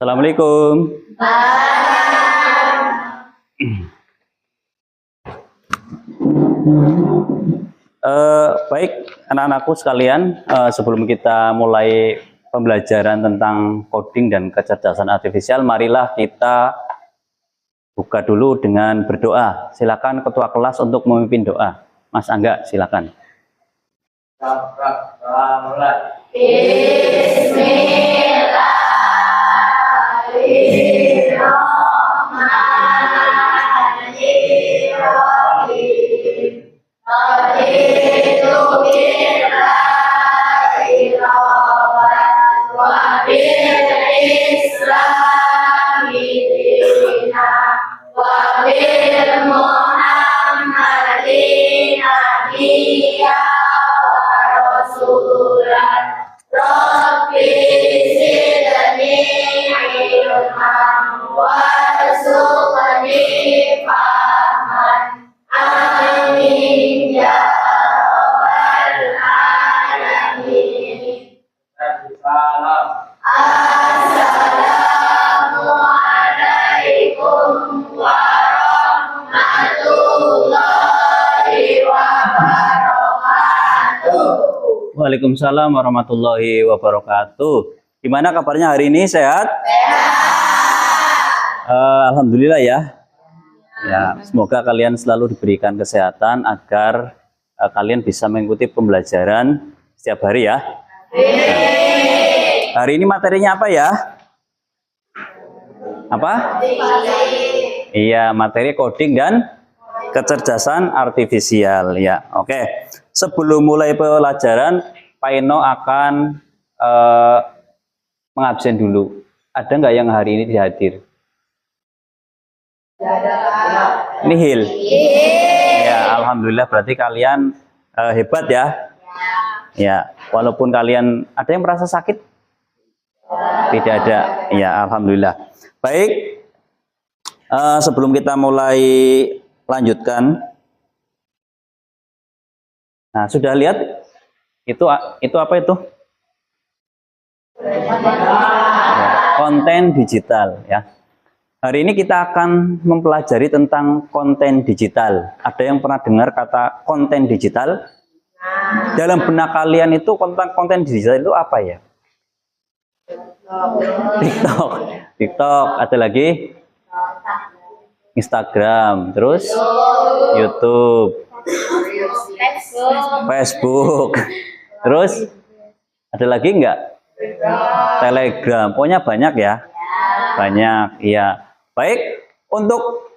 Assalamualaikum. Baik anak-anakku sekalian, sebelum kita mulai pembelajaran tentang coding dan kecerdasan artifisial, marilah kita buka dulu dengan berdoa. Silakan ketua kelas untuk memimpin doa. Mas Angga, silakan. Waalaikumsalam warahmatullahi wabarakatuh. Gimana kabarnya hari ini? Sehat? Alhamdulillah ya. Ya, semoga kalian selalu diberikan kesehatan agar kalian bisa mengikuti pembelajaran setiap hari ya. Nah, hari ini materinya apa ya? Apa? Iya, materi coding dan kecerdasan artifisial ya. Oke. Sebelum mulai pelajaran, Pak Eno akan mengabsen dulu. Ada nggak yang hari ini tidak hadir? Nihil. Ya, alhamdulillah berarti kalian hebat ya. Ya, walaupun kalian ada yang merasa sakit? Tidak ada. Ya, alhamdulillah. Baik. Sebelum kita mulai lanjutkan. Nah, sudah lihat itu apa itu? Ya, konten digital ya. Hari ini kita akan mempelajari tentang konten digital. Ada yang pernah dengar kata konten digital? Dalam benak kalian itu konten digital itu apa ya? TikTok, ada lagi Instagram, terus YouTube, Facebook, terus ada lagi enggak? Telegram. Pokoknya banyak ya. Banyak, iya. Baik, untuk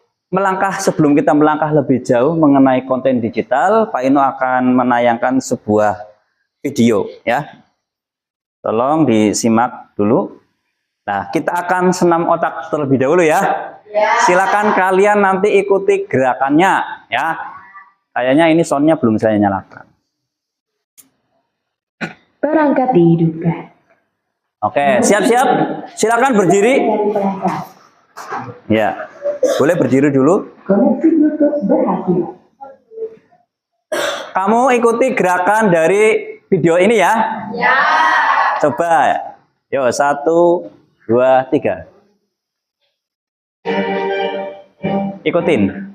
sebelum kita melangkah lebih jauh mengenai konten digital, Pak Ino akan menayangkan sebuah video ya. Tolong disimak dulu. Nah, kita akan senam otak terlebih dahulu ya. Silakan kalian nanti ikuti gerakannya ya. Kayaknya ini soundnya belum saya nyalakan. Perangkat dihidupkan. Oke, siap-siap. Silakan berdiri. Ya, boleh berdiri dulu. Koneksi Bluetooth berhasil. Kamu ikuti gerakan dari video ini ya. Ya. Coba. Yo, 1, 2, 3. Ikutin.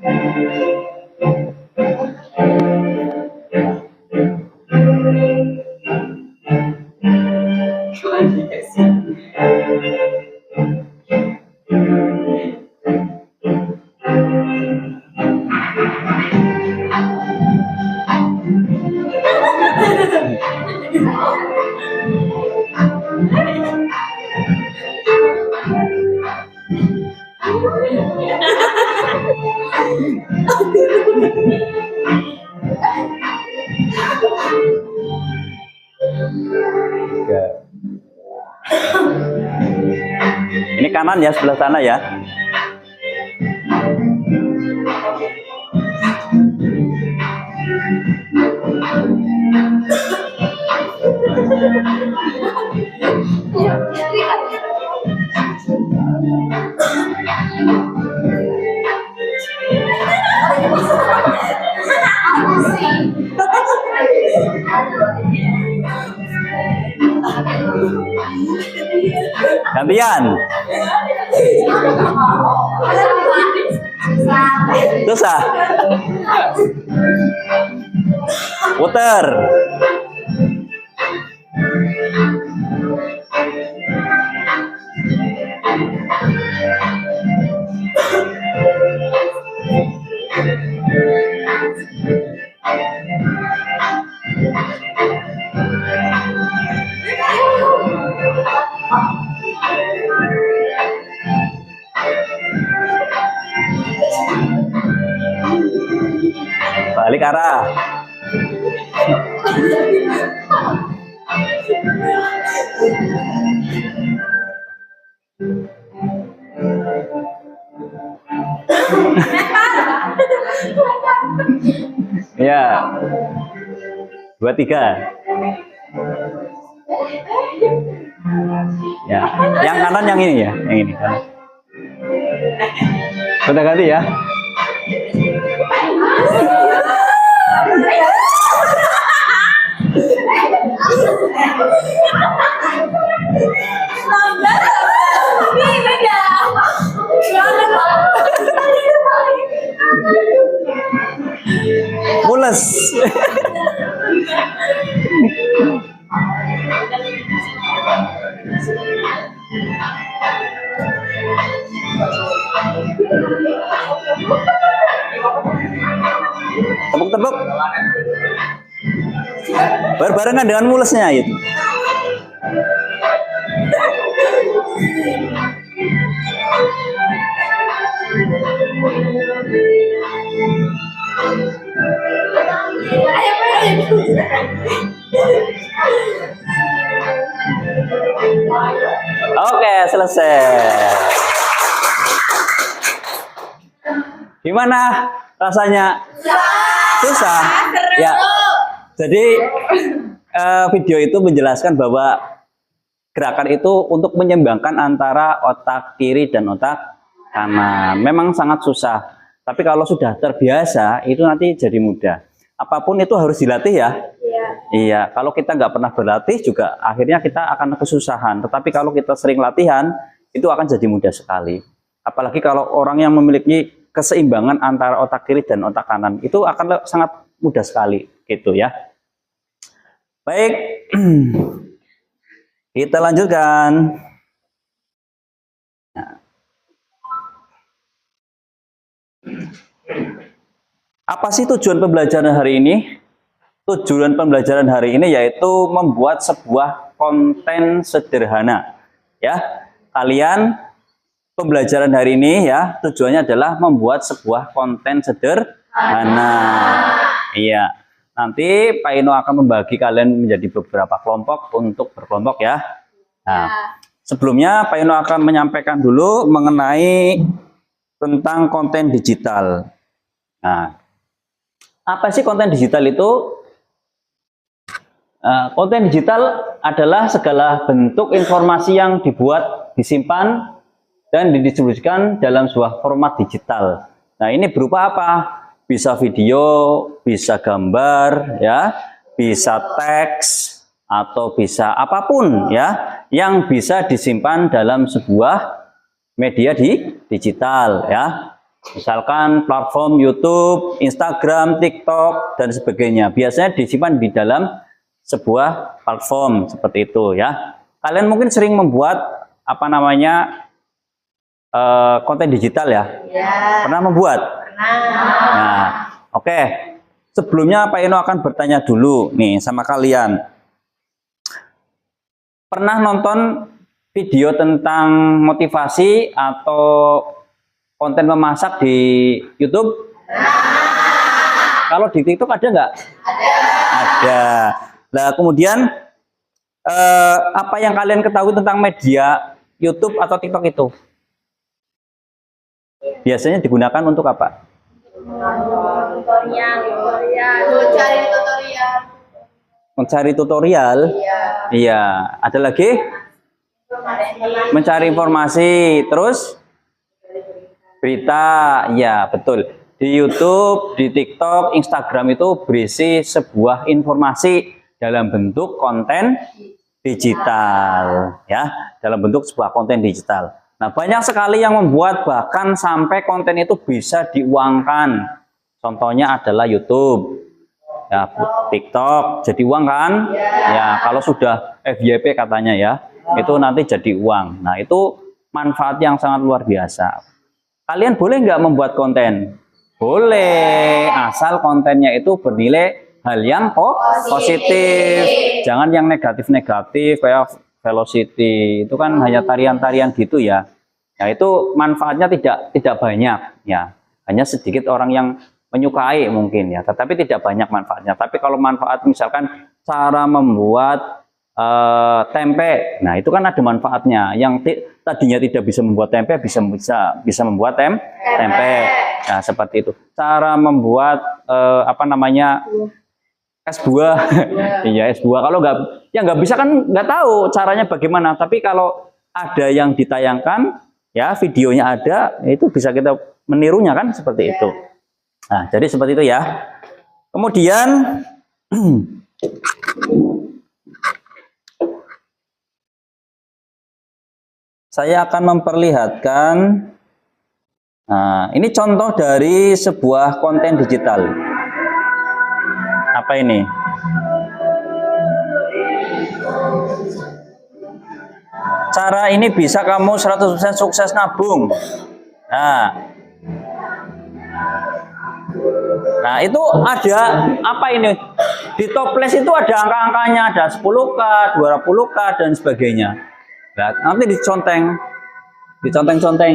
Ini kanan ya, sebelah sana ya. Gantian. Susah. Puter. Balik arah. Ya. 2, 3. Ya. Yang kanan yang ini ya, yang ini kan. Sudah ganti ya. Mules. Tepuk-tepuk. Barengan dengan mulesnya itu. Oke, selesai. Gimana rasanya? Susah. Ya. Jadi video itu menjelaskan bahwa gerakan itu untuk menyeimbangkan antara otak kiri dan otak kanan. Memang sangat susah. Tapi kalau sudah terbiasa, itu nanti jadi mudah. Apapun itu harus dilatih ya. Iya, kalau kita nggak pernah berlatih juga akhirnya kita akan kesusahan. Tetapi kalau kita sering latihan, itu akan jadi mudah sekali. Apalagi kalau orang yang memiliki keseimbangan antara otak kiri dan otak kanan, itu akan sangat mudah sekali, gitu ya. Baik, kita lanjutkan. Apa sih tujuan pembelajaran hari ini? Tujuan pembelajaran hari ini yaitu membuat sebuah konten sederhana. Ya, kalian pembelajaran hari ini ya tujuannya adalah membuat sebuah konten sederhana. Iya. Nanti Pak Ino akan membagi kalian menjadi beberapa kelompok untuk berkelompok ya. Nah, sebelumnya Pak Ino akan menyampaikan dulu mengenai tentang konten digital. Nah, apa sih konten digital itu? Konten digital adalah segala bentuk informasi yang dibuat, disimpan, dan didistribusikan dalam sebuah format digital. Nah, ini berupa apa? Bisa video, bisa gambar, ya, bisa teks, atau bisa apapun ya, yang bisa disimpan dalam sebuah media digital ya. Misalkan platform YouTube, Instagram, TikTok, dan sebagainya. Biasanya disimpan di dalam sebuah platform seperti itu ya. Kalian mungkin sering membuat apa namanya konten digital ya? Pernah membuat? Nah, oke. Sebelumnya Pak Ino akan bertanya dulu nih sama kalian. Pernah nonton video tentang motivasi atau konten memasak di YouTube? Kalau di TikTok ada nggak? Ada. Nah, kemudian apa yang kalian ketahui tentang media YouTube atau TikTok itu? Biasanya digunakan untuk apa? Mencari tutorial. Iya. Ada lagi? Mencari informasi. Terus? Berita. Ya, betul. Di YouTube, di TikTok, Instagram itu berisi sebuah informasi dalam bentuk konten digital, ya, dalam bentuk sebuah konten digital. Nah, banyak sekali yang membuat bahkan sampai konten itu bisa diuangkan. Contohnya adalah YouTube, ya, TikTok jadi uang kan? Ya, kalau sudah FYP katanya ya, itu nanti jadi uang. Nah, itu manfaat yang sangat luar biasa. Kalian boleh nggak membuat konten? Boleh, asal kontennya itu bernilai hal yang positif. Jangan yang negatif-negatif kayak velocity. Itu kan hanya tarian-tarian gitu ya. Ya, itu manfaatnya tidak banyak ya. Hanya sedikit orang yang menyukai mungkin ya, tetapi tidak banyak manfaatnya. Tapi kalau manfaat misalkan cara membuat tempe, nah itu kan ada manfaatnya. Yang tadinya tidak bisa membuat tempe bisa membuat tempe. Nah, seperti itu. Cara membuat apa namanya es buah, iya es buah. Kalau nggak bisa kan nggak tahu caranya bagaimana. Tapi kalau ada yang ditayangkan, ya videonya ada, itu bisa kita menirunya kan seperti itu. Nah, jadi seperti itu ya. Kemudian saya akan memperlihatkan, nah, ini contoh dari sebuah konten digital. Apa ini? Cara ini bisa kamu 100% sukses nabung. Nah, itu ada apa ini? Di toples itu ada angka-angkanya, ada 10K, 20K dan sebagainya. Nah, nanti diconteng-conteng.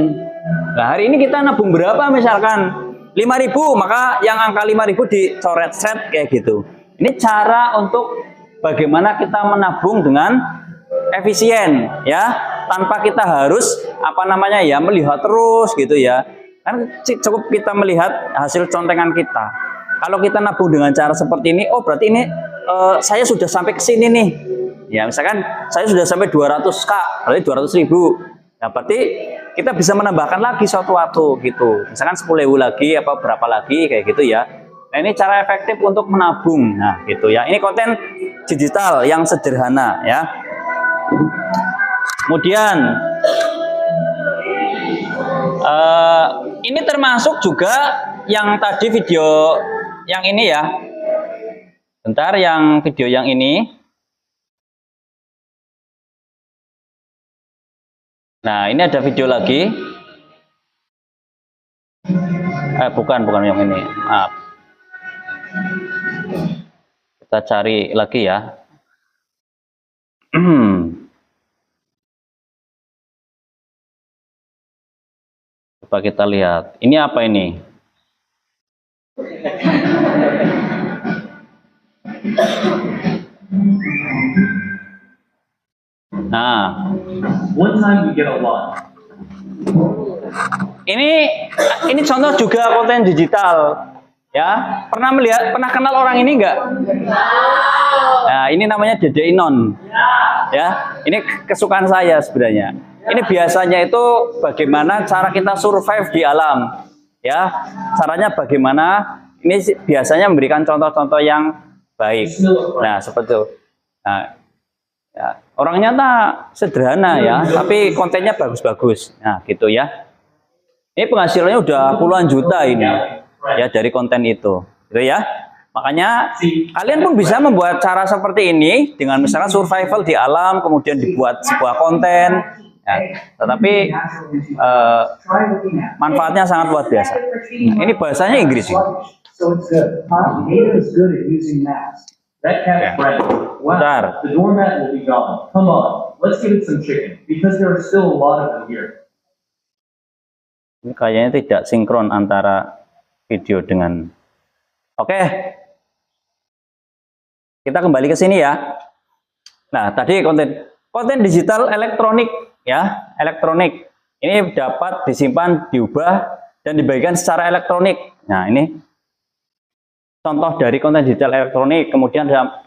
Nah, hari ini kita nabung berapa misalkan 5.000, maka yang angka 5.000 dicoret set kayak gitu. Ini cara untuk bagaimana kita menabung dengan efisien ya, tanpa kita harus apa namanya ya melihat terus gitu ya. Kan cukup kita melihat hasil contengan kita. Kalau kita nabung dengan cara seperti ini, oh berarti ini saya sudah sampai ke sini nih. Ya, misalkan saya sudah sampai 200K, berarti 200.000. Nah, berarti kita bisa menambahkan lagi suatu waktu gitu. Misalkan 10.000 lagi apa berapa lagi kayak gitu ya. Nah, ini cara efektif untuk menabung. Nah, gitu ya. Ini konten digital yang sederhana ya. Kemudian ini termasuk juga yang tadi video yang ini ya. Bentar, yang video yang ini. Nah, ini ada video lagi. Bukan yang ini. Maaf. Kita cari lagi ya. Coba kita lihat. Ini apa ini? Nah, one time we get a lot. Ini contoh juga konten digital, ya. Pernah kenal orang ini enggak? Nah, ini namanya Dede Inon, ya. Ini kesukaan saya sebenarnya. Ini biasanya itu bagaimana cara kita survive di alam, ya. Caranya bagaimana? Ini biasanya memberikan contoh-contoh yang baik. Nah, seperti itu. Nah, ya, orangnya sederhana ya, tapi kontennya bagus-bagus. Nah, gitu ya. Ini penghasilannya udah puluhan juta ini ya dari konten itu. Gitu ya. Makanya kalian pun bisa membuat cara seperti ini dengan misalkan survival di alam, kemudian dibuat sebuah konten. Ya. Tetapi manfaatnya sangat luar biasa. Nah, ini bahasanya Inggris. So it's good. Nina is good at using maps. That cat's right. Wow, the doormat will be gone. Come on, let's give it some chicken because there are still a lot of them here. Ini kayaknya tidak sinkron antara video dengan. Oke. Kita kembali ke sini ya. Nah, tadi konten digital elektronik ya, elektronik. Ini dapat disimpan, diubah dan dibagikan secara elektronik. Nah, ini contoh dari konten digital elektronik. Kemudian ada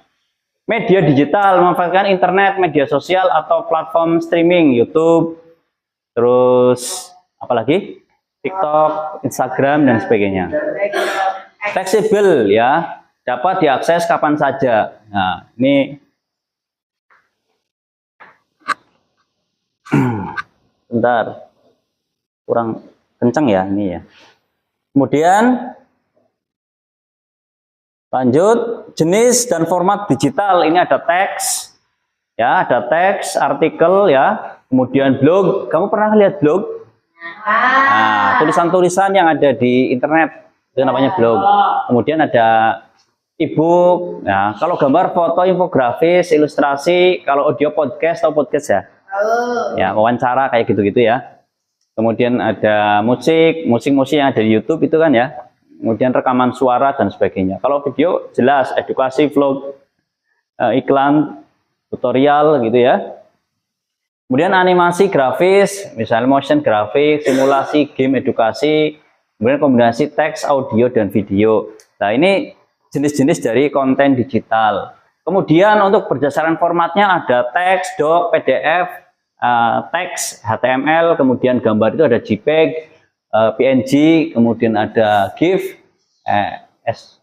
media digital, memanfaatkan internet, media sosial atau platform streaming, YouTube, terus apalagi TikTok, Instagram dan sebagainya. Fleksibel ya, dapat diakses kapan saja. Nah, ini Bentar. Kurang kencang ya ini ya. Kemudian lanjut, jenis dan format digital. Ini ada teks, ya, ada teks, artikel, ya. Kemudian blog. Kamu pernah lihat blog? Nah, tulisan-tulisan yang ada di internet itu namanya blog. Kemudian ada e-book. Ya, kalau gambar, foto, infografis, ilustrasi. Kalau audio, podcast atau podcast ya. Ya, wawancara kayak gitu-gitu ya. Kemudian ada musik yang ada di YouTube itu kan ya. Kemudian rekaman suara dan sebagainya. Kalau video jelas edukasi, vlog, iklan, tutorial gitu ya. Kemudian animasi grafis, misalnya motion grafis, simulasi, game edukasi, kemudian kombinasi teks, audio dan video. Nah, ini jenis-jenis dari konten digital. Kemudian untuk berdasarkan formatnya ada teks, doc, PDF, teks, HTML, kemudian gambar itu ada JPEG, PNG, kemudian ada GIF,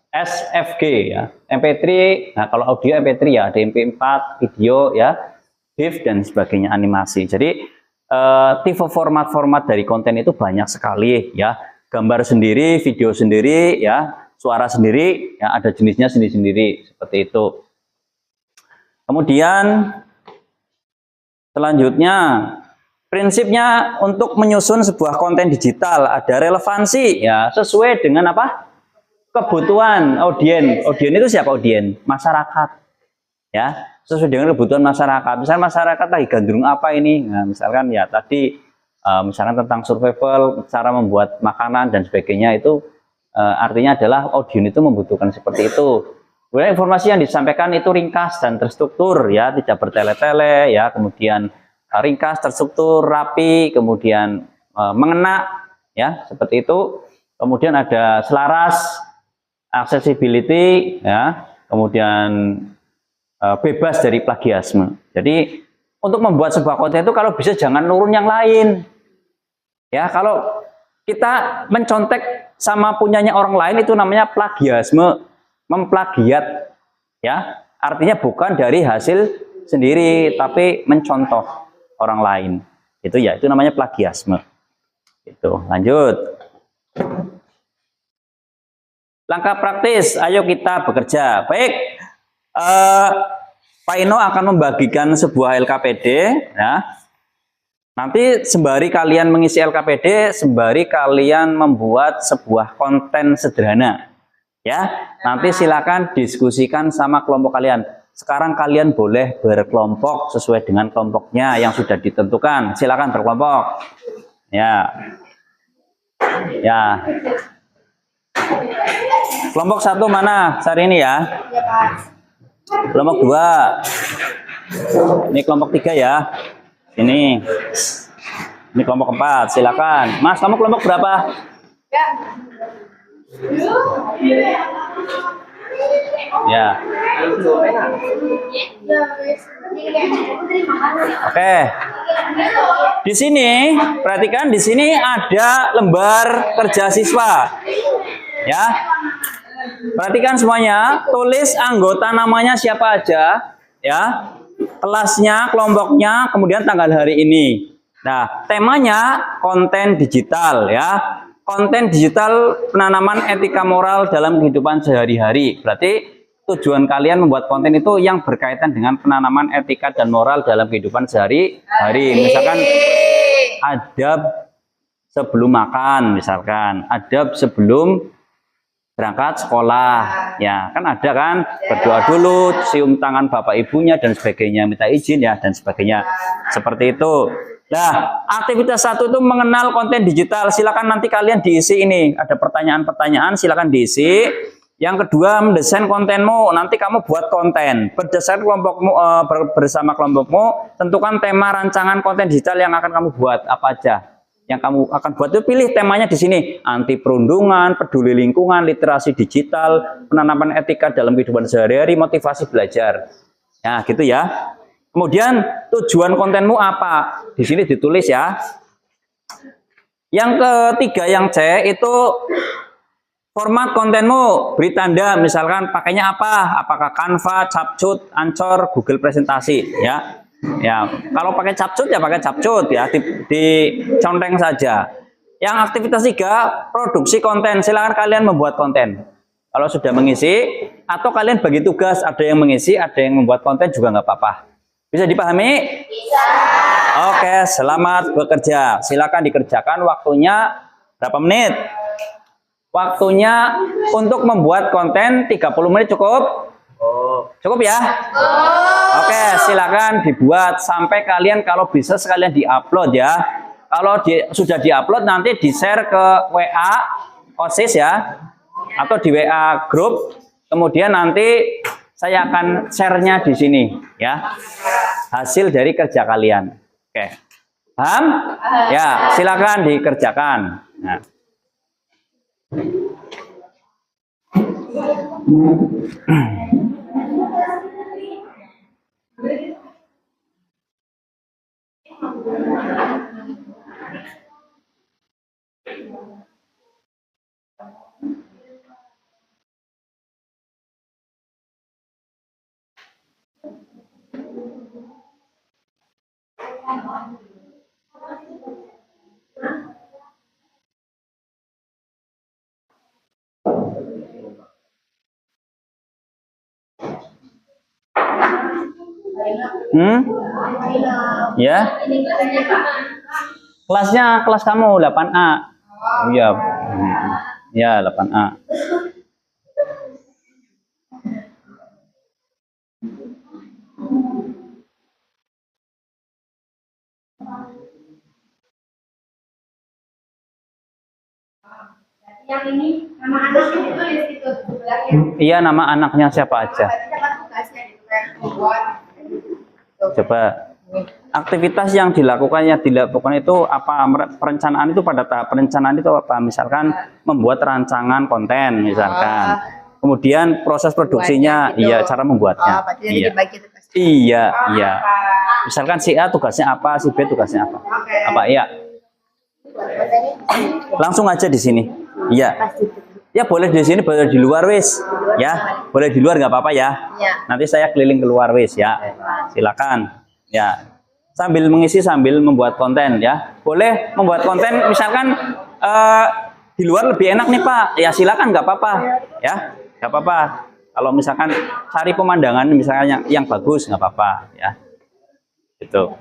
SFG ya, MP3. Nah, kalau audio MP3 ya, ada MP4, video ya, GIF dan sebagainya, animasi. Jadi tipe format-format dari konten itu banyak sekali ya. Gambar sendiri, video sendiri ya, suara sendiri ya, ada jenisnya sendiri-sendiri seperti itu. Kemudian selanjutnya, prinsipnya untuk menyusun sebuah konten digital ada relevansi ya, sesuai dengan apa? Kebutuhan audien. Audien itu siapa audien? Masyarakat. Ya, sesuai dengan kebutuhan masyarakat. Misalnya masyarakat lagi gandrung apa ini? Nah, misalkan ya tadi misalkan tentang survival, cara membuat makanan dan sebagainya itu artinya adalah audien itu membutuhkan seperti itu. Kemudian informasi yang disampaikan itu ringkas dan terstruktur ya, tidak bertele-tele ya, kemudian ringkas, terstruktur, rapi, kemudian mengena ya, seperti itu. Kemudian ada selaras, accessibility ya, kemudian bebas dari plagiasme. Jadi untuk membuat sebuah konten itu kalau bisa jangan nurun yang lain. Ya, kalau kita mencontek sama punyanya orang lain itu namanya plagiasme, memplagiat ya. Artinya bukan dari hasil sendiri tapi mencontoh orang lain. Itu ya, itu namanya plagiasme. Itu. Lanjut. Langkah praktis, ayo kita bekerja. Baik. Pak Ino akan membagikan sebuah LKPD ya. Nanti sembari kalian mengisi LKPD, sembari kalian membuat sebuah konten sederhana. Ya, nanti silakan diskusikan sama kelompok kalian. Sekarang kalian boleh berkelompok sesuai dengan kelompoknya yang sudah ditentukan. Silakan berkelompok. Ya. Ya. Kelompok 1 mana? Hari ini ya. Kelompok 2. Ini kelompok 3 ya. Ini kelompok 4. Silakan. Mas, kamu kelompok berapa? Ya. Oke. Di sini, perhatikan di sini ada lembar kerja siswa. Ya. Perhatikan semuanya, tulis anggota namanya siapa aja, ya. Kelasnya, kelompoknya, kemudian tanggal hari ini. Nah, temanya konten digital ya. Konten digital penanaman etika moral dalam kehidupan sehari-hari. Berarti tujuan kalian membuat konten itu yang berkaitan dengan penanaman etika dan moral dalam kehidupan sehari-hari. Misalkan adab sebelum makan, misalkan adab sebelum berangkat sekolah, ya kan ada kan, berdoa dulu, cium tangan bapak ibunya dan sebagainya, minta izin ya dan sebagainya, seperti itu. Nah, aktivitas 1 itu mengenal konten digital. Silakan nanti kalian diisi ini, ada pertanyaan-pertanyaan, silakan diisi. Yang kedua, mendesain kontenmu. Nanti kamu buat konten berdasarkan kelompokmu, bersama kelompokmu, tentukan tema rancangan konten digital yang akan kamu buat apa aja. Yang kamu akan buat itu pilih temanya di sini, anti perundungan, peduli lingkungan, literasi digital, penanaman etika dalam kehidupan sehari-hari, motivasi belajar. Ya, gitu ya. Kemudian tujuan kontenmu apa? Di sini ditulis ya. Yang ketiga, yang C itu format kontenmu, beri tanda, misalkan pakainya apa? Apakah Canva, Capcut, Anchor, Google Presentasi, ya. Ya, kalau pakai capcut ya pakai capcut ya, diconteng saja. Yang aktivitas 3, produksi konten. Silakan kalian membuat konten. Kalau sudah mengisi, atau kalian bagi tugas, ada yang mengisi, ada yang membuat konten juga nggak apa-apa. Bisa dipahami? Bisa. Oke, selamat bekerja. Silakan dikerjakan. Waktunya berapa menit? Waktunya untuk membuat konten 30 menit cukup? Cukup ya? Oke, silakan dibuat sampai kalian kalau bisa sekalian diupload ya. Kalau sudah diupload nanti di-share ke WA OSIS ya, atau di WA grup. Kemudian nanti saya akan share-nya di sini ya. Hasil dari kerja kalian. Oke. Paham? Ya, silakan dikerjakan. Nah. Ya. Kelasnya kelas kamu 8A. Iya. Ya, 8A. Yang ini nama anaknya ditulis itu sebelahnya. Iya, nama anaknya siapa aja. Tugasnya itu kan membuat. Coba aktivitas yang dilakukan itu apa, perencanaan itu pada tahap perencanaan itu apa? Misalkan membuat rancangan konten misalkan. Kemudian proses produksinya, iya, cara membuatnya. Iya. Iya, iya. Misalkan si A tugasnya apa, si B tugasnya apa? Apa iya? Langsung aja di sini. Iya. Ya boleh di sini, boleh di luar wis. Ya, boleh di luar nggak apa-apa ya. Nanti saya keliling keluar wis ya. Silakan. Ya. Sambil mengisi sambil membuat konten ya. Boleh membuat konten misalkan di luar lebih enak nih Pak. Ya silakan, nggak apa-apa. Ya, nggak apa-apa. Kalau misalkan cari pemandangan misalnya yang bagus nggak apa-apa ya. Itu.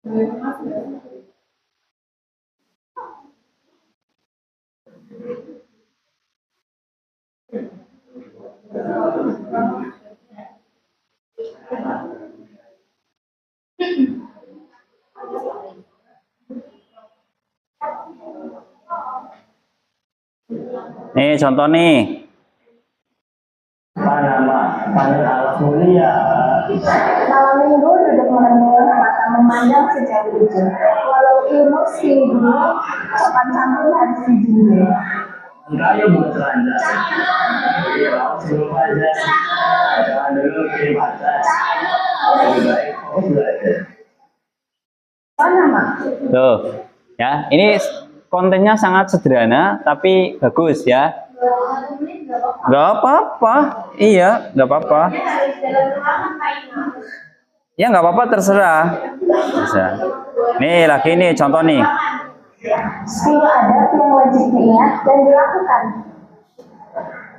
Nih contoh nih. Panama, Allah mulia. Malam minggu duduk merenung, mata memandang sejauh ujung. Walau ilmu dulu, sopan santun harus dijunjung. Kayu buat telanjang. Iya, sebelum aja. Jangan dulu kirim atas. Lebih baik fokus belajar. Panama. Tuh, ya, ini kontennya sangat sederhana tapi bagus ya. Nggak apa-apa, iya, nggak apa-apa. Ya nggak apa-apa, terserah. Bisa. Nih lagi nih contoh nih. 10 adab yang wajib diingat dan dilakukan.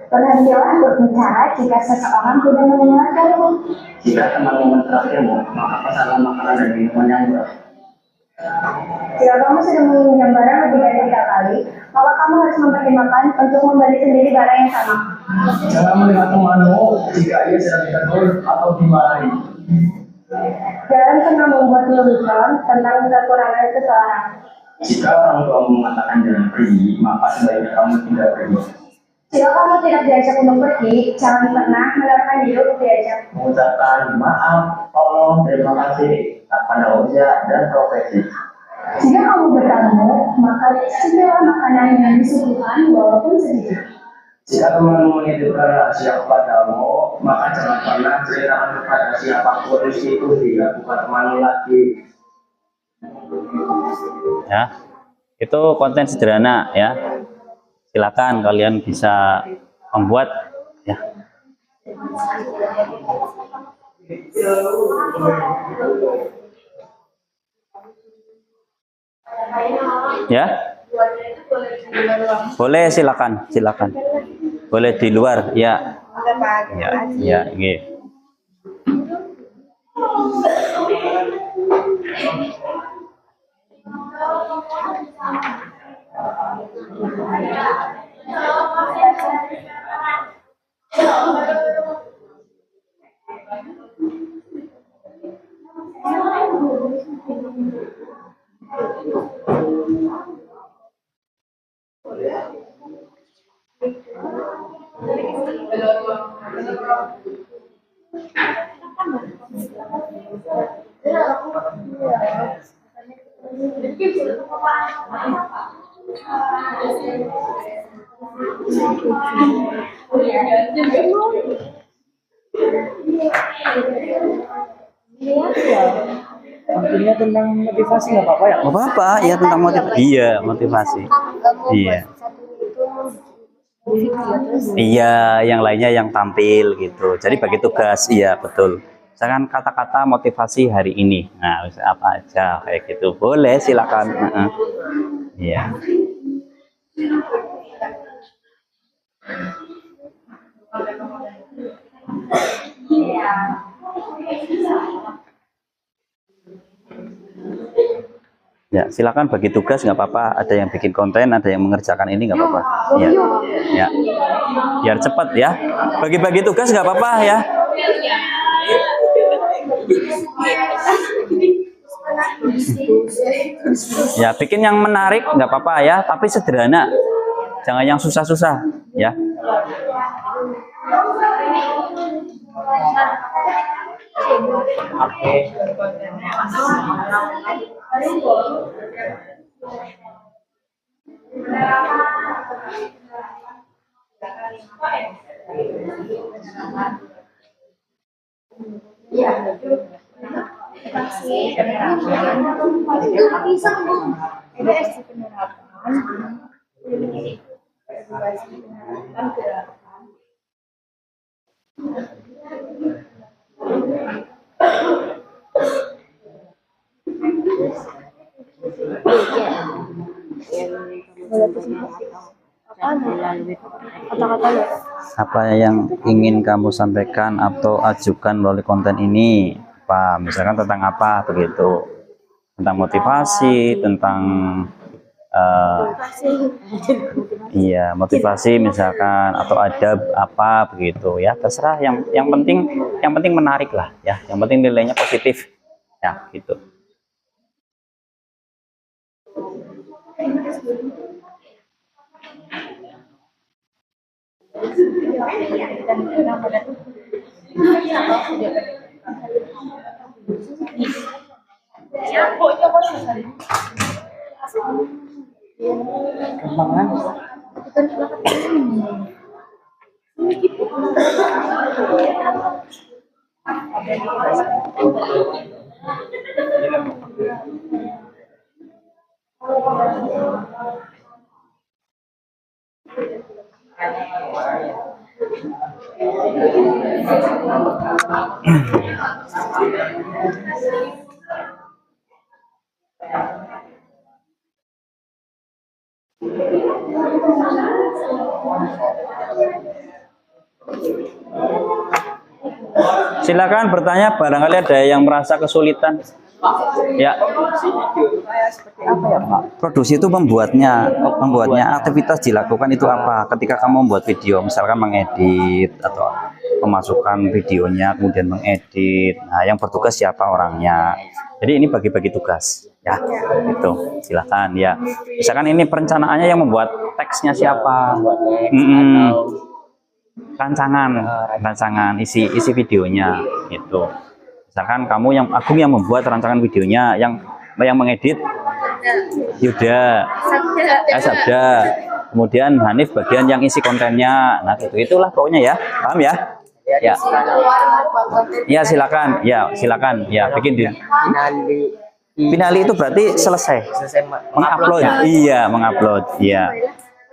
Berhentilah berbicara jika seseorang tidak mendengarkanmu. Jika teman-teman terakhirmu, maka pesanlah makanan dan minuman yang berat. Jika kamu sudah menginginkan barang lebih dari 3 kali, maka kamu harus mempertimbangkan untuk membeli sendiri barang yang sama. Jangan melihat temanmu jika ia sedang ditegur atau dimarahi. Jangan pernah membuat lelucon tentang kekurangan seseorang. Jika orang tua mengatakan jangan pergi, maka sebaiknya kamu tidak pergi. Jika kamu tidak diajak untuk pergi, jangan pernah melarang diri untuk diajak. Mengucapkan maaf, tolong, terima kasih, tak pada usia dan profesi. Jika kamu bertamu, maka cicipilah makanan yang disuguhkan walaupun sedikit. Jika temanmu menitipkan rahasia kepadamu, maka jangan pernah ceritakan kepada siapapun itu dia bukan temanmu lagi. Ya, itu konten sederhana ya. Silakan kalian bisa membuat ya. Ya, boleh, silakan, silakan. Boleh di luar, ya. Ya, ya, gitu. Intinya tentang motivasi nggak apa-apa ya? Nggak apa-apa, ya tentang motivasi. Iya, motivasi. Iya. Iya, yang lainnya yang tampil gitu. Jadi bagi tugas, iya betul. Misalkan kata-kata motivasi hari ini. Nah, bisa apa aja kayak gitu. Boleh, silakan. Iya. Ya, silakan bagi tugas nggak apa-apa. Ada yang bikin konten, ada yang mengerjakan ini nggak apa-apa. Ya, ya, biar cepat ya. Bagi-bagi tugas nggak apa-apa ya. Ya, bikin yang menarik nggak apa-apa ya, tapi sederhana. Jangan yang susah-susah ya. Apa yang ingin kamu sampaikan atau ajukan melalui konten ini? Apa misalkan tentang apa begitu? tentang motivasi, tentang iya motivasi misalkan atau adab apa begitu ya, terserah, yang penting menarik lah ya, yang penting nilainya positif ya gitu. Silakan bertanya, barangkali ada yang merasa kesulitan. Ya. Produksi itu membuatnya aktivitas dilakukan itu apa? Ketika kamu membuat video, misalkan mengedit atau memasukkan videonya, kemudian mengedit. Nah, yang bertugas siapa orangnya? Jadi ini bagi-bagi tugas, ya. Itu, silakan ya. Misalkan ini perencanaannya yang membuat teksnya siapa? Rancangan isi videonya itu. Misalkan kamu yang Agung yang membuat rancangan videonya, yang mengedit Yuda, Sabda, kemudian Hanif bagian yang isi kontennya. Nah, itulah pokoknya ya. Paham ya? Ya. Ya, silakan. Ya, silakan. Ya, bikin di finali itu berarti selesai. Mengupload. Iya, mengupload. Iya.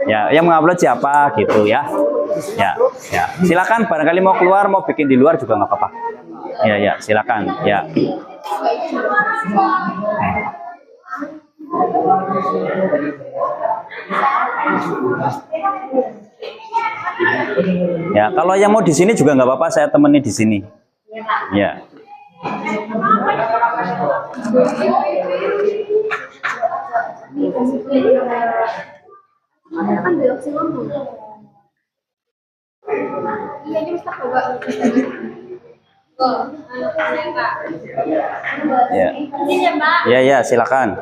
Ya, yang mengupload siapa gitu ya. Ya, ya. Silakan barangkali mau keluar, mau bikin di luar juga nggak apa-apa. Ya, ya, silakan. Ya. Ya, kalau yang mau di sini juga nggak apa-apa, saya temani di sini. Ya. Kan belok sih ngomong. Iya, ini mesti coba. Ya. Ya, ya, silakan.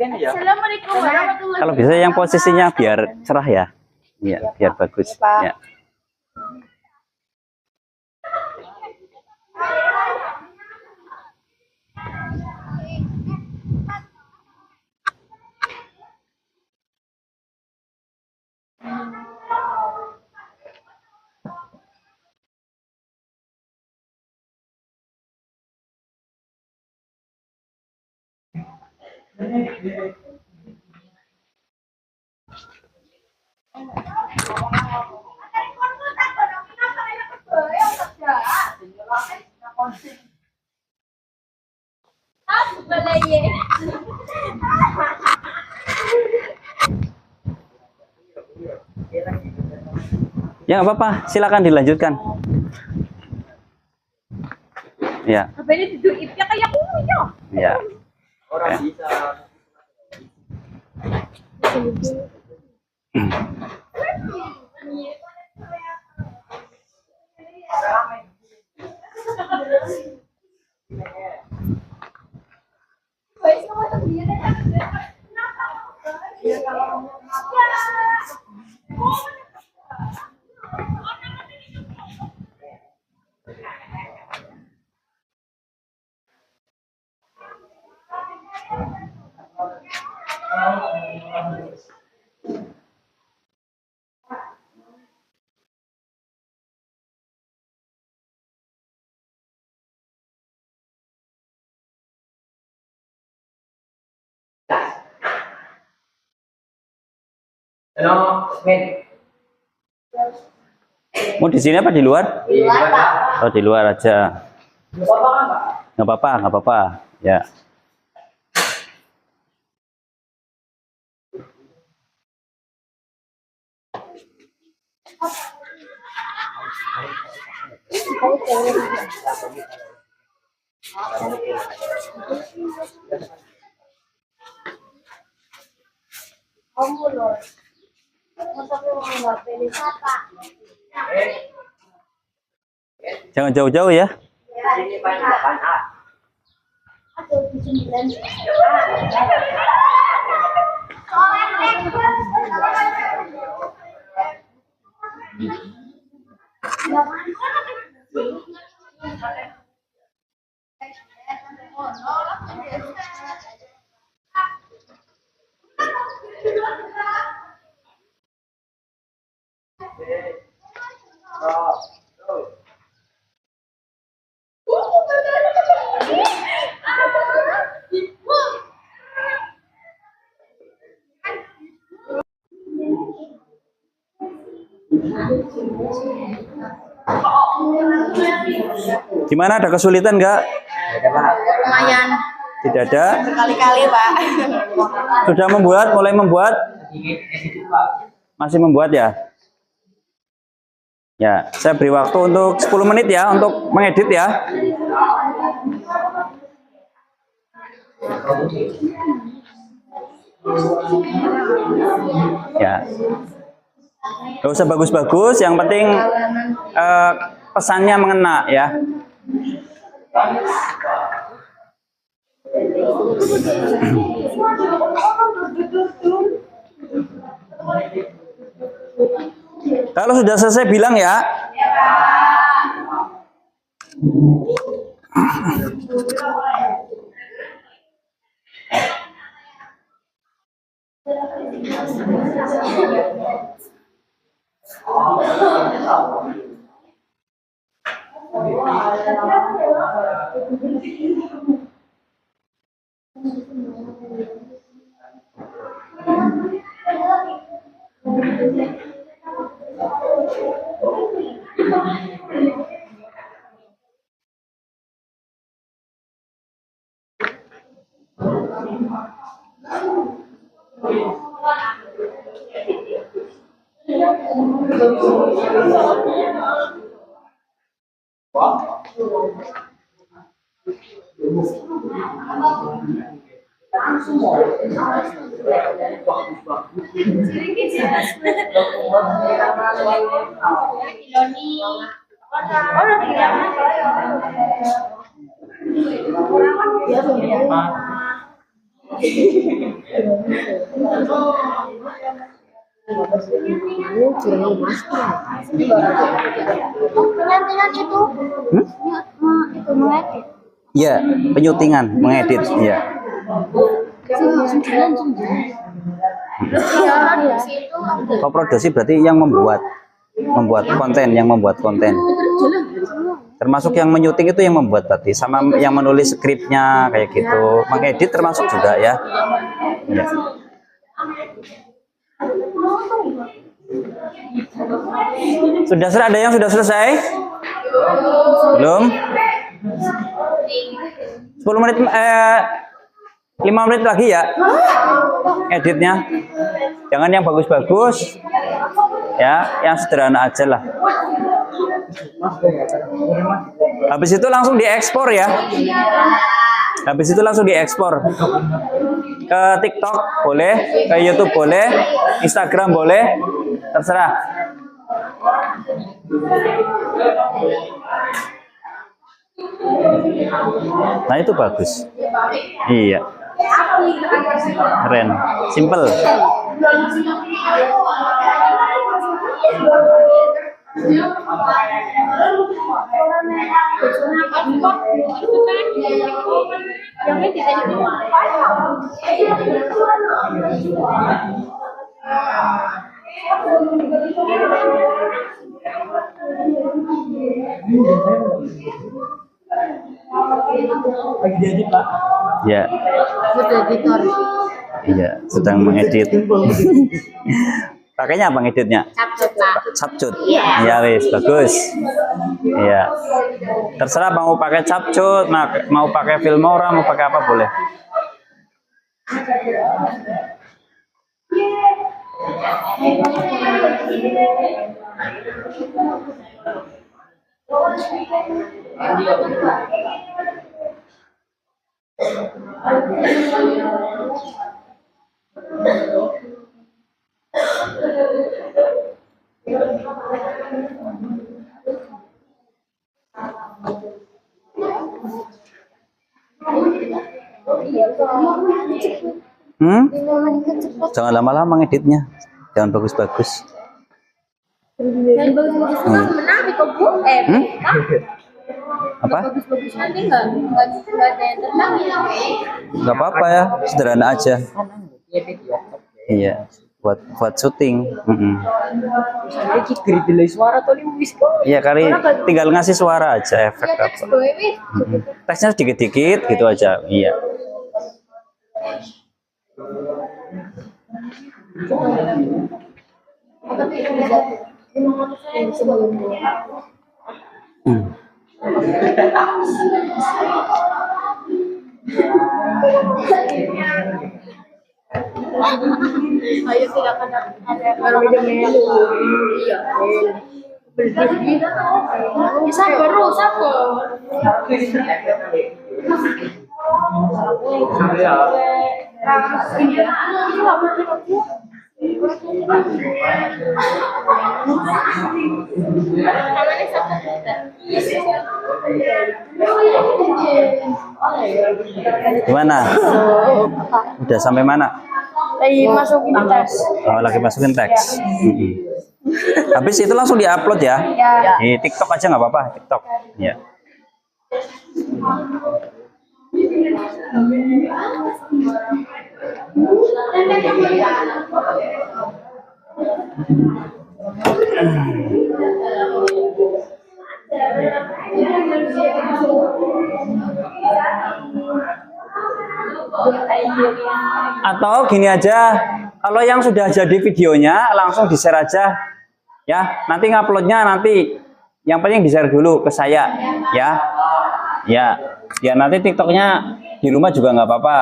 Assalamualaikum warahmatullahi Kalau bisa yang posisinya biar cerah ya. Iya, biar bagus. Ya. Ya, nggak apa-apa, silakan dilanjutkan. Ya. Apa ini duitnya kayak punya? Ya. Orang bisa. Baik, kamu tuh dia Mau di sini apa di luar? Di luar, Pak. Oh, di luar aja. Nggak apa-apa, nggak apa-apa. Ya. Kamu loh. Masa kamu nggak pilih siapa? Jangan jauh-jauh ya. Atau di 9. Gimana, ada kesulitan nggak? Lumayan. Tidak ada. Kali-kali, Pak. Sudah membuat, mulai membuat? Masih membuat ya? Ya, saya beri waktu untuk 10 menit ya untuk mengedit ya. Ya. Gak usah bagus-bagus, yang penting pesannya mengena ya. Kalau sudah selesai bilang ya. Penyantian itu, itu mengedit. Ya, penyutingan, mengedit, ya. Kalau produksi berarti yang membuat konten, termasuk yang menyuting itu yang membuat berarti, sama yang menulis skripnya kayak gitu, mengedit termasuk juga ya. Ya. Sudah selesai, ada yang sudah selesai? Belum? 10 menit 5 menit lagi ya editnya. Jangan yang bagus-bagus ya, yang sederhana aja lah. Habis itu langsung diekspor ya. Habis itu langsung diekspor ke TikTok boleh, ke YouTube boleh, Instagram boleh, terserah. Nah itu bagus. Iya. Keren, simple. Lagi diedit, Pak. Ya. Iya, sedang mengedit. Pakainya apa ngeditnya? Capcut. Iya wis, bagus. Iya. Terserah mau pakai capcut, mau pakai Filmora, mau pakai apa boleh. Jangan lama-lama ngeditnya, jangan bagus-bagus. Apa? Nggak apa-apa ya, sederhana aja. Iya, buat syuting. Iya kali, tinggal ngasih suara aja, efek apa. Teksnya dikit-dikit gitu aja. Iya. Ayo silakan ada Gimana? Udah sampai mana? lagi masukin tes. Oh, lagi masukin teks. Habis itu langsung diupload ya? Ya. Di TikTok aja nggak apa-apa, TikTok. Ya. Atau gini aja, kalau yang sudah jadi videonya langsung di-share aja ya. Nanti nguploadnya nanti yang penting di-share dulu ke saya ya. Ya, ya nanti TikToknya di rumah juga nggak apa-apa.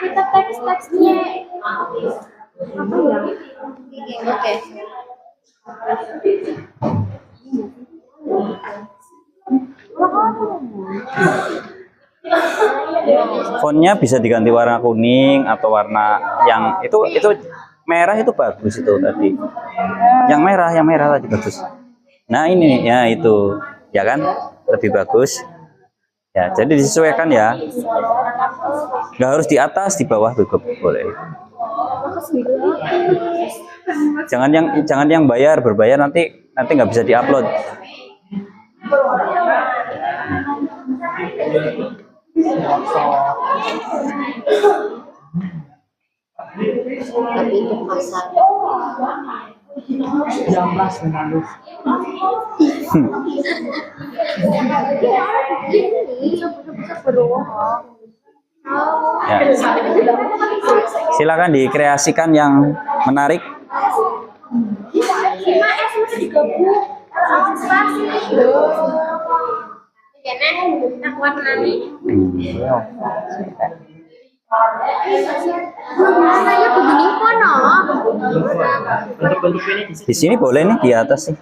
Kita teks-teksnya oke. Fontnya bisa diganti warna kuning atau warna yang itu merah itu bagus itu tadi. Yang merah tadi bagus. Nah ini ya itu ya kan lebih bagus. Ya jadi disesuaikan ya. Nggak harus di atas, di bawah juga boleh. Jangan yang berbayar nanti nggak bisa diupload. Tapi itu kasar. Ya. Silakan dikreasikan yang menarik. 5 S masih digabung. Spasi. Kene nak warna nih. Warnanya begini kono. Di sini boleh nih di atas sih.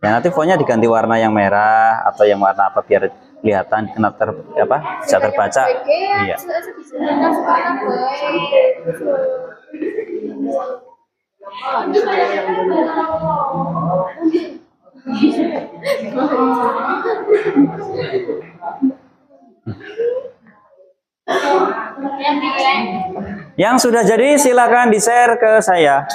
Ya nanti fontnya diganti warna yang merah atau yang warna apa biar kelihatan kena bisa terbaca. Iya. Yang sudah jadi silakan di-share ke saya.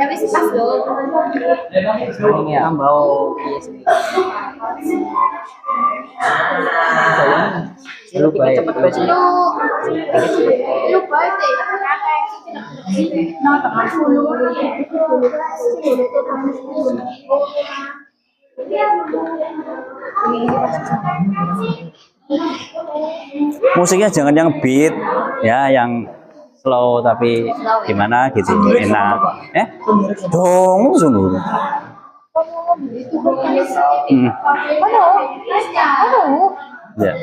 Habis pas dulu. Ini ya bau lupa ya. Lu baik deh. Nah, teman dulu. Musiknya jangan yang beat ya, yang slow tapi gimana gitu enak. Dong sungguh. Ya.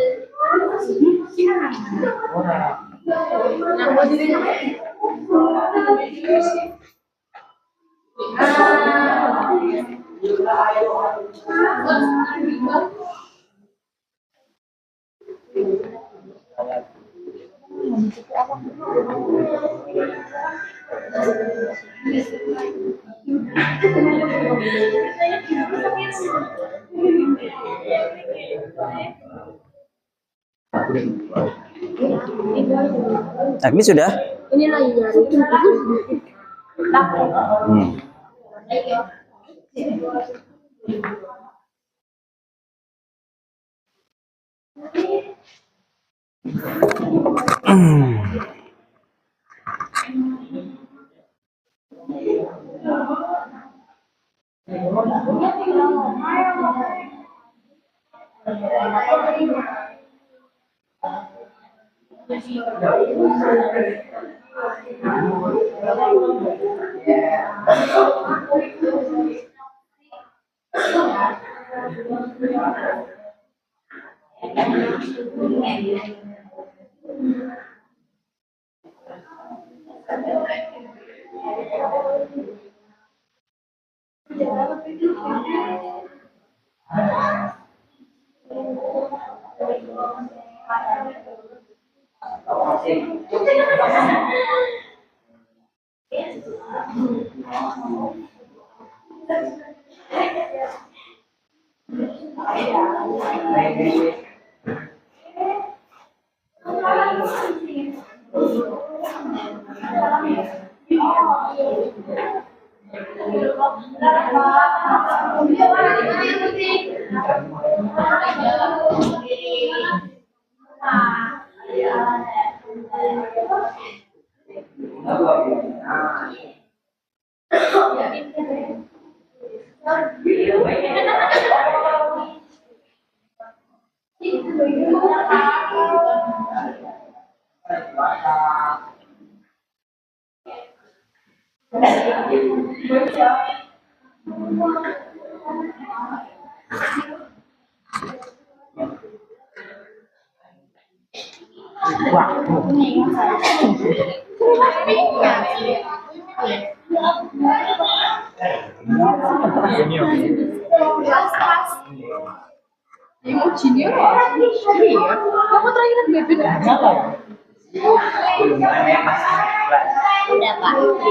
Agni sudah? Ini lagi nyari.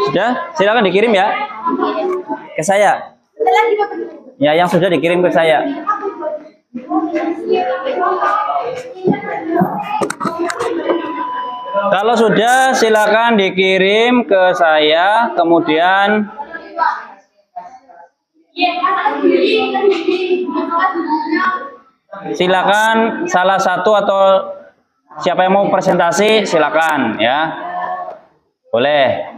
Sudah, silakan dikirim ya ke saya. Ya, yang sudah dikirim ke saya. Kalau sudah, silakan dikirim ke saya. Kemudian silakan salah satu atau siapa yang mau presentasi, silakan ya. Boleh.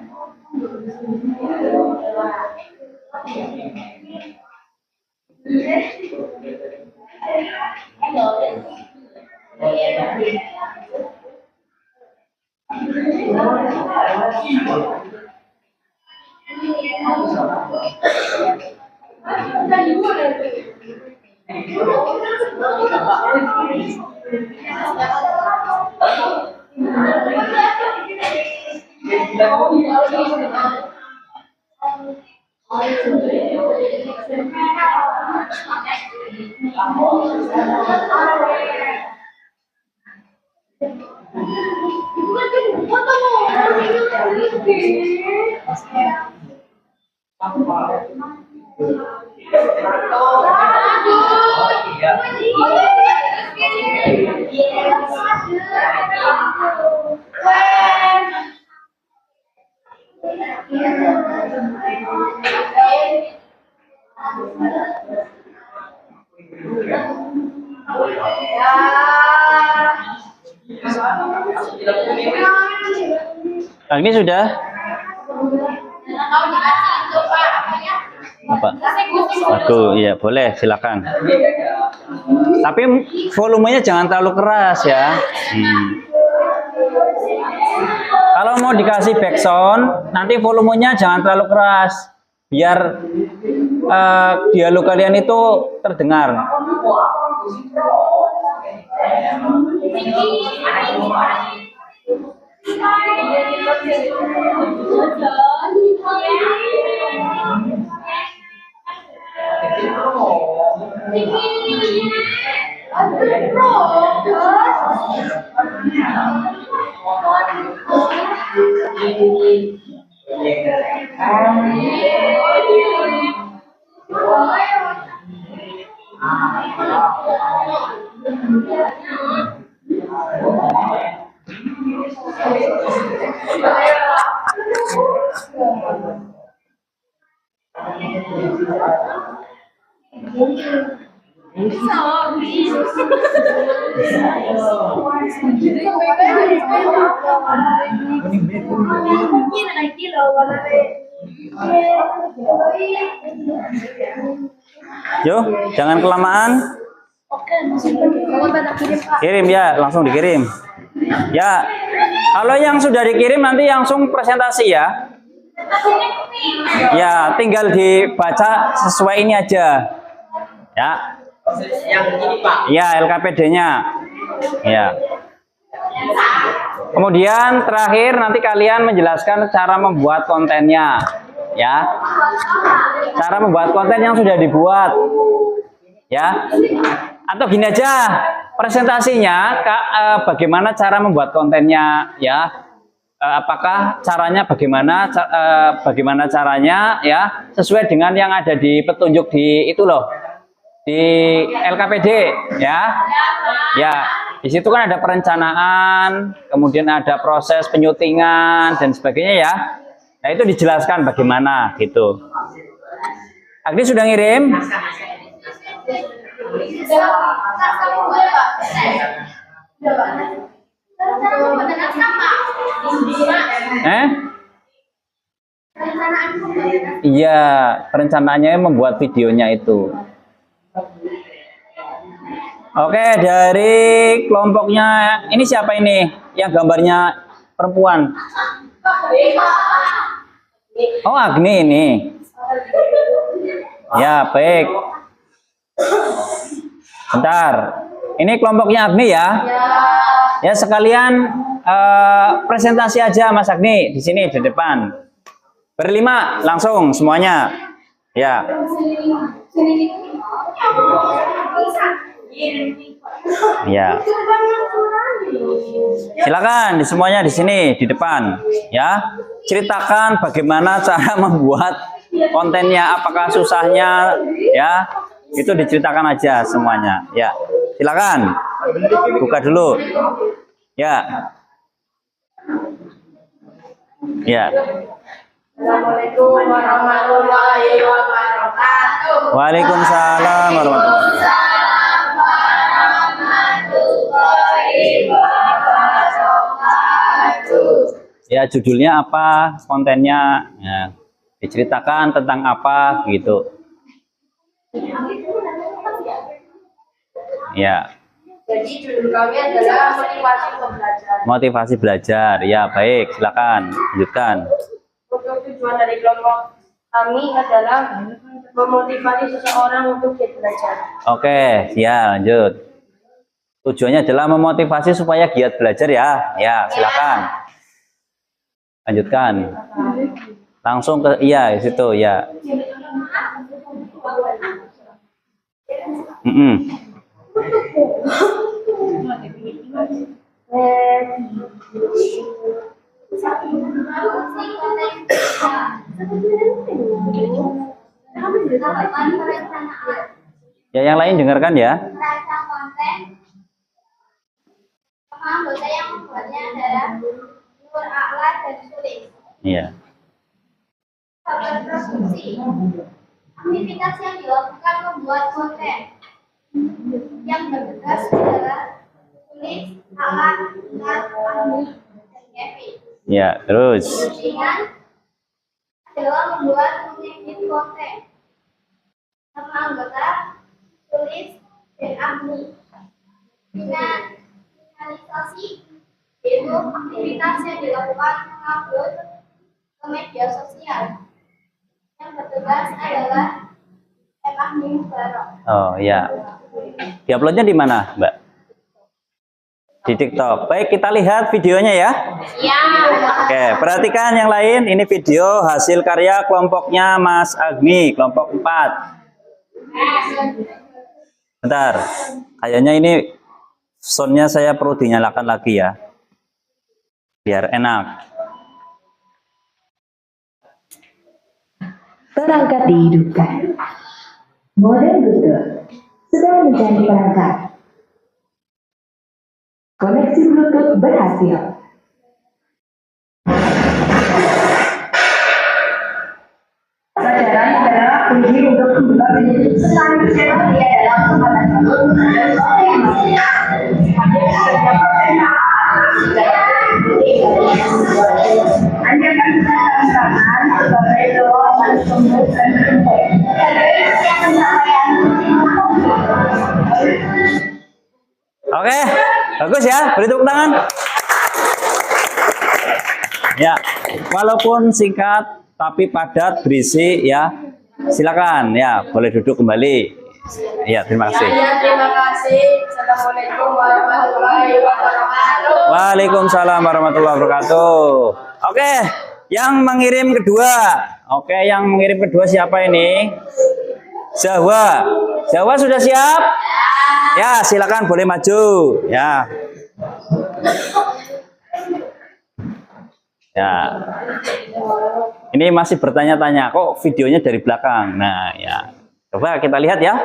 Nah, ini sudah. Apa? Waduh, iya boleh, silakan. Tapi volumenya jangan terlalu keras ya. Kalau mau dikasih backsound, nanti volumenya jangan terlalu keras, biar dialog kalian itu terdengar. Yo, jangan kelamaan. Kirim ya, langsung dikirim. Ya, kalau yang sudah dikirim nanti langsung presentasi ya. Ya, tinggal dibaca sesuai ini aja. Ya. Yang ini Pak. Ya, LKPD-nya. Ya. Kemudian terakhir nanti kalian menjelaskan cara membuat kontennya. Ya. Cara membuat konten yang sudah dibuat. Ya. Atau gini aja, presentasinya bagaimana cara membuat kontennya ya. Apakah caranya bagaimana caranya ya, sesuai dengan yang ada di petunjuk di itu loh, di LKPD ya. Ya, di situ kan ada perencanaan, kemudian ada proses penyutingan dan sebagainya ya. Nah, itu dijelaskan bagaimana gitu. Agni sudah ngirim? Perencanaan pembuatan. Iya, perencanaannya membuat videonya itu. Oke, dari kelompoknya ini siapa ini? Yang gambarnya perempuan. Oh, Agni ini. Ya, baik. Bentar. Ini kelompoknya Agni ya? Ya, sekalian presentasi aja Mas Agni di sini di depan. Berlima langsung semuanya. Ya. Ya. Silakan di semuanya di sini di depan ya. Ceritakan bagaimana cara membuat kontennya, apakah susahnya ya. Itu diceritakan aja semuanya ya. Silakan. Buka dulu. Ya. Ya. Assalamualaikum warahmatullahi wabarakatuh. Waalaikumsalam warahmatullahi wabarakatuh. Ya, judulnya apa, kontennya, ya, diceritakan tentang apa gitu. Ya. Jadi judul kami adalah motivasi pembelajaran. Motivasi belajar. Ya, baik, silakan lanjutkan. Untuk tujuan dari kelompok kami adalah memotivasi seseorang untuk giat belajar. Oke, ya lanjut. Tujuannya adalah memotivasi supaya giat belajar ya. Ya, silakan. Lanjutkan. Langsung ke iya di situ ya. Ya, yang lain dengarkan ya. Merancang konten. Anggota yang membuatnya adalah Nur A'la dan Sulis. Iya. Sabar produksi. Aktivitas yang dilakukan membuat konten. Yang bertugas adalah Sulis, A'la, Nar, Ahmi, dan Kevin. Ya, terus. Tujuan adalah membuat edit konten. Sama anggota Sulis dan Ahmi. Dengan finalisasi yaitu aktivitas yang dilakukan mengupload ke media sosial. Yang bertugas adalah Ahmi Mubarok. Oh, ya. Diuploadnya di mana, Mbak? Di TikTok. Baik, kita lihat videonya ya. Ya. Oke, perhatikan yang lain. Ini video hasil karya kelompoknya Mas Agni, kelompok 4. Bentar, kayaknya ini soundnya saya perlu dinyalakan lagi ya, biar enak. Perangkat dihidupkan. Modem Bluetooth sedang mencari perangkat. Koneksi Bluetooth berhasil. Saudara-saudara, kunci untuk membuka bentuk selanjutnya adalah kesempatan Anda akan merasakan sebagai doa dan tumbuh dan tumbuh. Oke, bagus ya, beri tepuk tangan. Ya, walaupun singkat tapi padat, berisi ya. Silakan ya, boleh duduk kembali. Ya, terima kasih. Terima kasih. Assalamualaikum warahmatullahi wabarakatuh. Waalaikumsalam warahmatullahi wabarakatuh. Oke, yang mengirim kedua. Oke, yang mengirim kedua siapa ini? Zahwa. Zahwa sudah siap? Ya, silakan boleh maju. Ya. Ya. Ini masih bertanya-tanya, kok videonya dari belakang. Nah, ya. Coba kita lihat ya.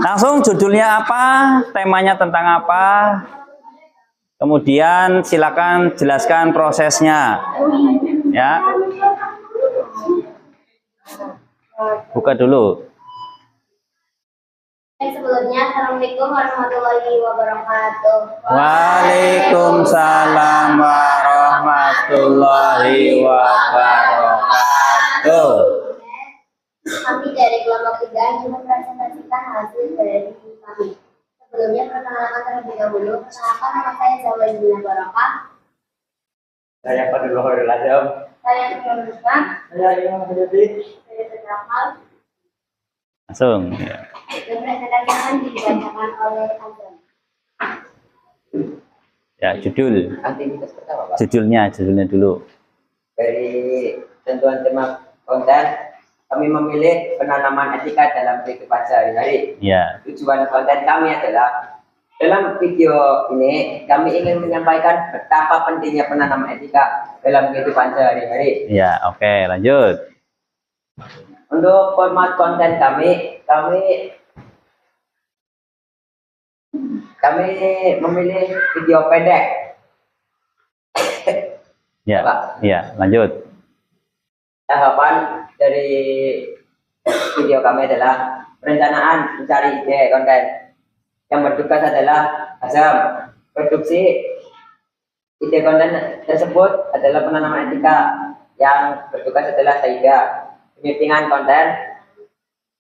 Langsung judulnya apa? Temanya tentang apa? Kemudian silakan jelaskan prosesnya. Ya. Buka dulu. Sebelumnya, Assalamualaikum warahmatullahi wabarakatuh. Waalaikumsalam warahmatullahi warahmatullahi wabarakatuh. Kami dari kelompok 3 ingin mempresentasikan hasil dari kami. Sebelumnya perkenalkan terlebih dahulu, perkenalkan nama saya Zawalina Barokah. Saya Fadul Khairul Azam. Saya Nur Rusna. Saya Imam Hidayati. Saya Terdamal. Langsung. Ya. Dan presentasi akan dibacakan oleh Azam. Ya, judul. Aktivitas pertama, Pak. Judulnya dulu. Dari tentuan tema konten, kami memilih penanaman etika dalam kehidupan sehari-hari. Ya. Tujuan konten kami adalah dalam video ini kami ingin menyampaikan betapa pentingnya penanaman etika dalam kehidupan sehari-hari. Ya, oke, lanjut. Untuk format konten kami memilih video pendek. Ya. Pak. Ya, lanjut. Tahapan dari video kami adalah perencanaan mencari ide konten. Yang bertugas adalah Azam. Produksi ide konten tersebut adalah penanaman etika. Yang bertugas adalah Saida. Penyuntingan konten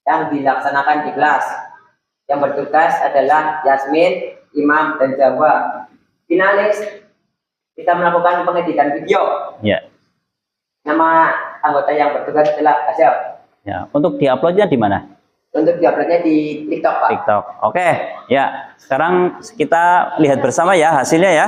yang dilaksanakan di kelas. Yang bertugas adalah Yasmin, Imam, dan Jawa. Finalis, kita melakukan pengeditan video. Ya. Nama anggota yang bertugas adalah Azam. Ya, untuk diuploadnya di mana? Untuk diuploadnya di TikTok, Pak. TikTok. Oke, ya. Sekarang kita lihat bersama ya hasilnya ya.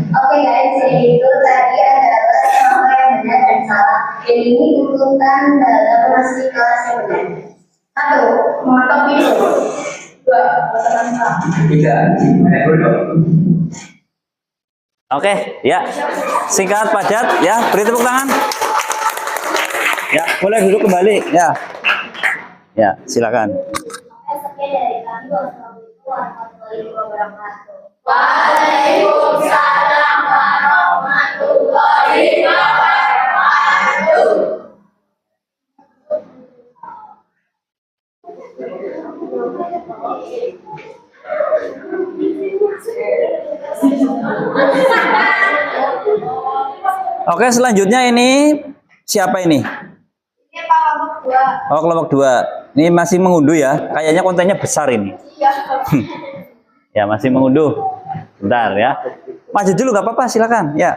Oke guys, jadi itu tadi adalah apa yang benar dan salah. Dan ini urutan dalam masih kelas yang benar. 1. Mengetok pintu. 2. Botakan salah. 3. Oke, ya. Singkat padat ya, beri tepuk tangan. Ya, boleh duduk kembali ya. Ya, silakan. Oke, sekian dari kami. Wassalamualaikum warahmatullahi wabarakatuh. Waalaikumsalam warahmatullahi wabarakatuh. Oke, selanjutnya ini siapa ini? Ini Pak kelompok 2. Oh, kelompok 2. Ini masih mengunduh ya. Kayaknya kontennya besar ini. Iya. Ya, masih mengunduh. Bentar ya. Maju dulu nggak apa-apa, silakan. Ya.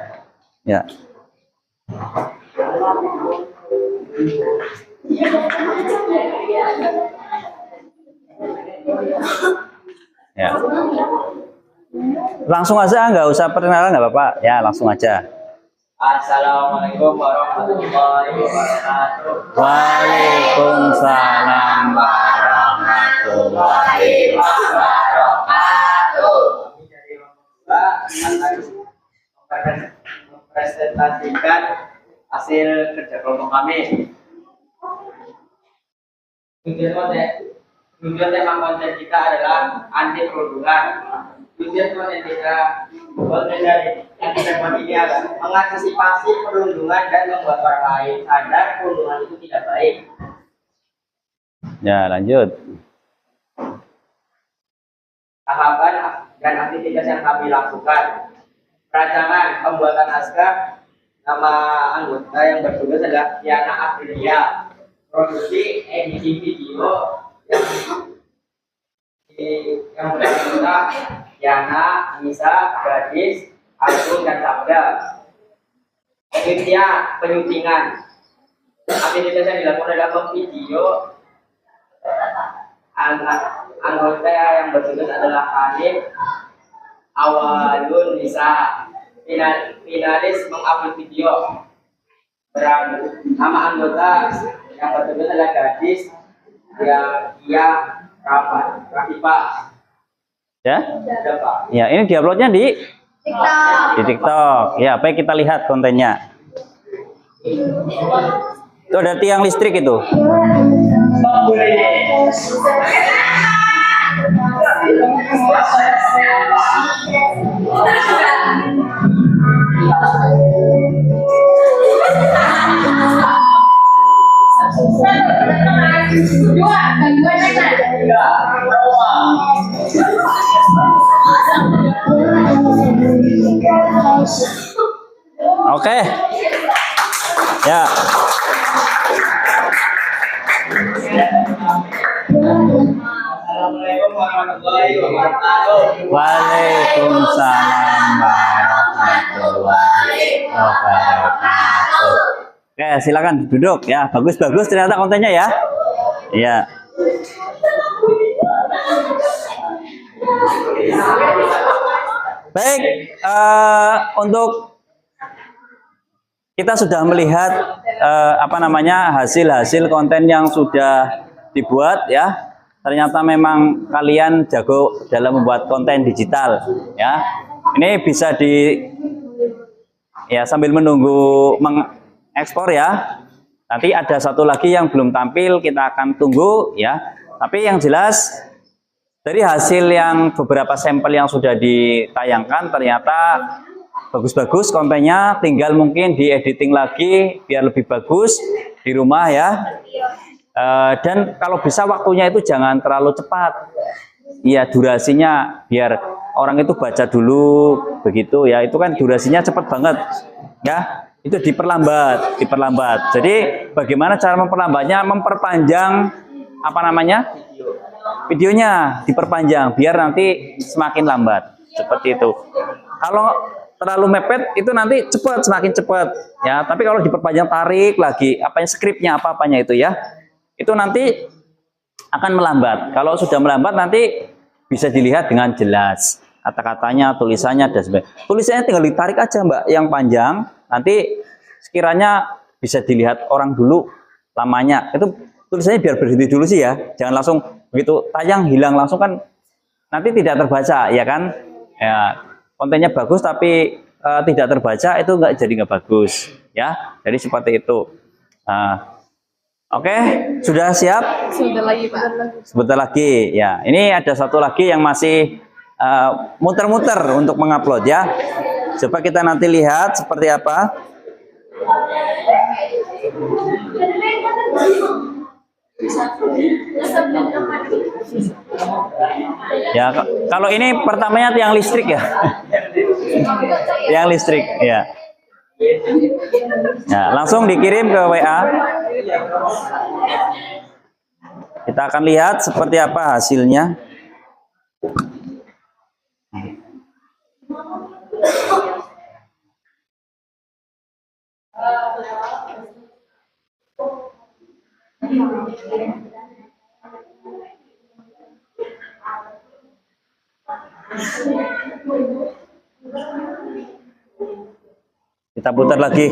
Ya. Ya. Langsung aja, nggak usah perkenalan nggak apa-apa. Ya, langsung aja. Assalamualaikum warahmatullahi wabarakatuh. Waalaikumsalam warahmatullahi wabarakatuh. Kami dari kelompok 2 akan mempresentasikan hasil kerja kelompok kami. Tujuan tema konten kita adalah anti perundungan. Tujuan konten dari yang kita buat ini adalah mengantisipasi perundungan dan membuat orang lain sadar perundungan itu tidak baik. Ya, lanjut. Tahapan dan aktivitas yang kami lakukan. Perancangan pembuatan naskah. Nama anggota yang bertugas adalah Tiana Aprilia. Produksi edisi video yang beranggota Tiana, Nisa, Gadis, Agung, dan Sabda. Penyuntingan. Aktivitas yang dilakukan adalah memvideo. Anggota yang bertugas adalah Hanif, Awalun, Nisa. Finalis mengupload video. Nama anggota yang bertugas adalah Gadis, Ia, Rafifah. Ya. Ada, Pak. Ya, ini diuploadnya di TikTok. TikTok. Ya, baik kita lihat kontennya. Itu ada tiang listrik itu. Oke. Ya. Assalamualaikum warahmatullahi wabarakatuh. Waalaikumsalam warahmatullahi wabarakatuh. Oke, silakan duduk ya. Bagus-bagus ternyata kontennya ya. Iya. Baik, untuk kita sudah melihat hasil-hasil konten yang sudah dibuat ya. Ternyata memang kalian jago dalam membuat konten digital ya. Ini bisa sambil menunggu mengekspor ya. Nanti ada satu lagi yang belum tampil, kita akan tunggu ya. Tapi yang jelas dari hasil yang beberapa sampel yang sudah ditayangkan ternyata bagus-bagus kontennya, tinggal mungkin di editing lagi biar lebih bagus di rumah ya. Dan kalau bisa waktunya itu jangan terlalu cepat. Iya, durasinya biar orang itu baca dulu begitu ya. Itu kan durasinya cepat banget ya. Itu diperlambat. Jadi bagaimana cara memperlambatnya? Memperpanjang videonya diperpanjang biar nanti semakin lambat. Seperti itu. Kalau terlalu mepet itu nanti semakin cepat ya. Tapi kalau diperpanjang, tarik lagi skripnya apa-apanya itu ya. Itu nanti akan melambat. Kalau sudah melambat nanti bisa dilihat dengan jelas kata-katanya, tulisannya dan sebagainya. Tulisannya tinggal ditarik aja Mbak yang panjang, nanti sekiranya bisa dilihat orang dulu lamanya. Itu tulisannya biar berhenti dulu sih ya. Jangan langsung begitu tayang hilang langsung kan nanti tidak terbaca ya kan. Ya, kontennya bagus tapi tidak terbaca itu jadi nggak bagus ya. Jadi seperti itu. Oke, sudah siap? Sebentar lagi ya. Ini ada satu lagi yang masih muter-muter untuk mengupload ya. Coba kita nanti lihat seperti apa. Ya, kalau ini pertamanya tiang listrik ya. Tiang listrik ya. Ya, langsung dikirim ke WA. Kita akan lihat seperti apa hasilnya. Kita putar lagi.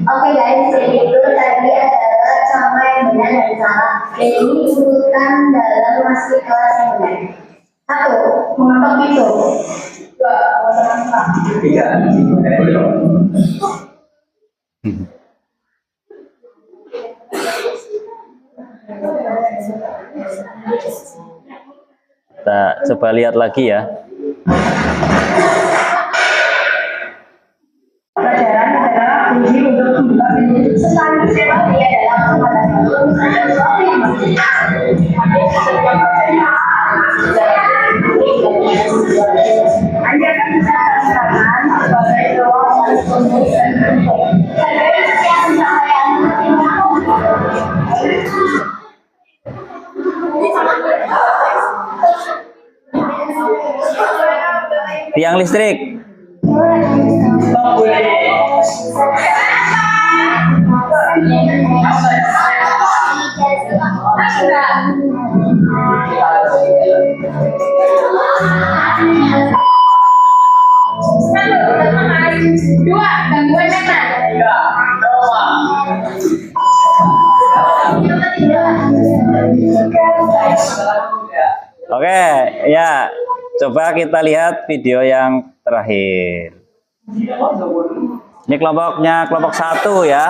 Oke guys, jadi itu tadi adalah sama yang benar dan salah. Dan ini urutan dalam masih kelas yang benar. 1. Mengetok pintu. 2. Mengetok. 3. Kita coba lihat lagi ya. Pelajaran adalah kunci untuk membuka pintu. Selanjutnya dia adalah sesuatu yang Anda akan bisa merasakan sebagai ruang yang penuh dan bentuk. Tiang listrik. Ya, coba kita lihat video yang terakhir. Ini kelompoknya kelompok 1 ya.